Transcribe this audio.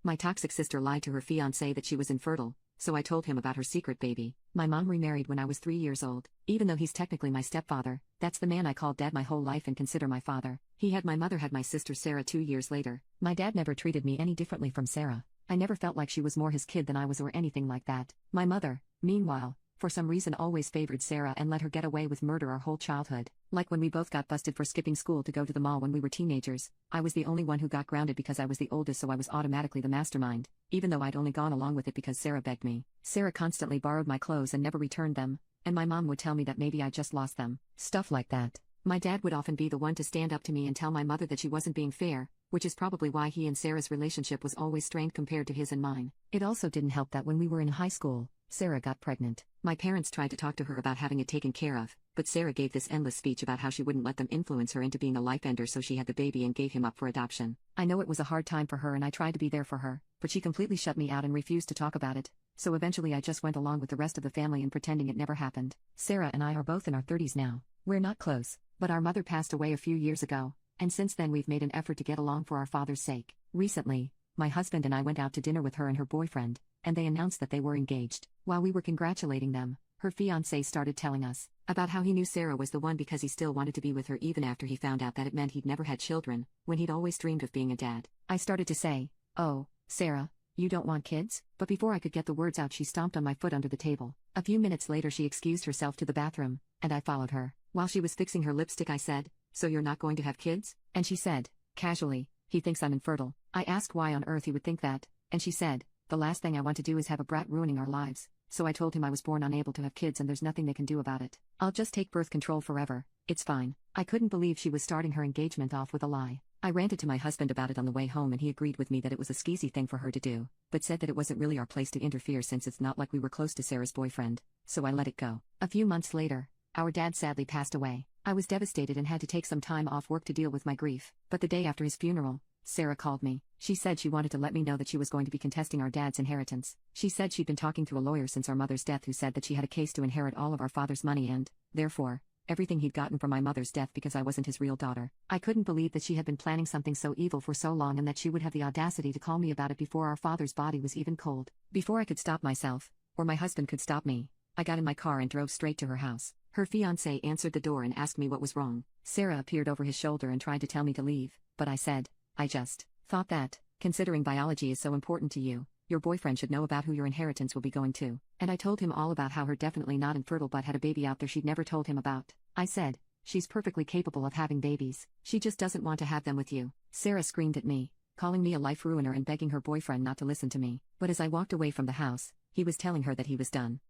My toxic sister lied to her fiance that she was infertile, so I told him about her secret baby. My mom remarried when I was 3 years old. Even though he's technically my stepfather, that's the man I called dad my whole life and consider my father. He had my mother had my sister Sarah 2 years later. My dad never treated me any differently from Sarah. I never felt like she was more his kid than I was or anything like that. My mother, meanwhile, for some reason always favored Sarah and let her get away with murder our whole childhood. Like when we both got busted for skipping school to go to the mall when we were teenagers, I was the only one who got grounded because I was the oldest, so I was automatically the mastermind, even though I'd only gone along with it because Sarah begged me. Sarah constantly borrowed my clothes and never returned them, and my mom would tell me that maybe I just lost them. Stuff like that. My dad would often be the one to stand up to me and tell my mother that she wasn't being fair, which is probably why he and Sarah's relationship was always strained compared to his and mine. It also didn't help that when we were in high school, Sarah got pregnant. My parents tried to talk to her about having it taken care of, but Sarah gave this endless speech about how she wouldn't let them influence her into being a life ender, so she had the baby and gave him up for adoption. I know it was a hard time for her and I tried to be there for her, but she completely shut me out and refused to talk about it, so eventually I just went along with the rest of the family and pretending it never happened. Sarah and I are both in our 30s now. We're not close, but our mother passed away a few years ago, and since then we've made an effort to get along for our father's sake. Recently, my husband and I went out to dinner with her and her boyfriend, and they announced that they were engaged. While we were congratulating them, her fiancé started telling us about how he knew Sarah was the one because he still wanted to be with her even after he found out that it meant he'd never had children, when he'd always dreamed of being a dad. I started to say, "Oh, Sarah, you don't want kids?" But before I could get the words out, she stomped on my foot under the table. A few minutes later she excused herself to the bathroom, and I followed her. While she was fixing her lipstick I said, "So you're not going to have kids?" And she said, casually, "He thinks I'm infertile." I asked why on earth he would think that, and she said, "The last thing I want to do is have a brat ruining our lives." So I told him I was born unable to have kids and there's nothing they can do about it. I'll just take birth control forever, it's fine. I couldn't believe she was starting her engagement off with a lie. I ranted to my husband about it on the way home and he agreed with me that it was a skeezy thing for her to do, but said that it wasn't really our place to interfere since it's not like we were close to Sarah's boyfriend, so I let it go. A few months later, our dad sadly passed away. I was devastated and had to take some time off work to deal with my grief, but the day after his funeral, Sarah called me. She said she wanted to let me know that she was going to be contesting our dad's inheritance. She said she'd been talking to a lawyer since our mother's death who said that she had a case to inherit all of our father's money and, therefore, everything he'd gotten from my mother's death because I wasn't his real daughter. I couldn't believe that she had been planning something so evil for so long and that she would have the audacity to call me about it before our father's body was even cold. Before I could stop myself, or my husband could stop me, I got in my car and drove straight to her house. Her fiancé answered the door and asked me what was wrong. Sarah appeared over his shoulder and tried to tell me to leave, but I said, "I just thought that, considering biology is so important to you, your boyfriend should know about who your inheritance will be going to." And I told him all about how her definitely not infertile but had a baby out there she'd never told him about. I said, "She's perfectly capable of having babies, she just doesn't want to have them with you." Sarah screamed at me, calling me a life ruiner and begging her boyfriend not to listen to me. But as I walked away from the house, he was telling her that he was done.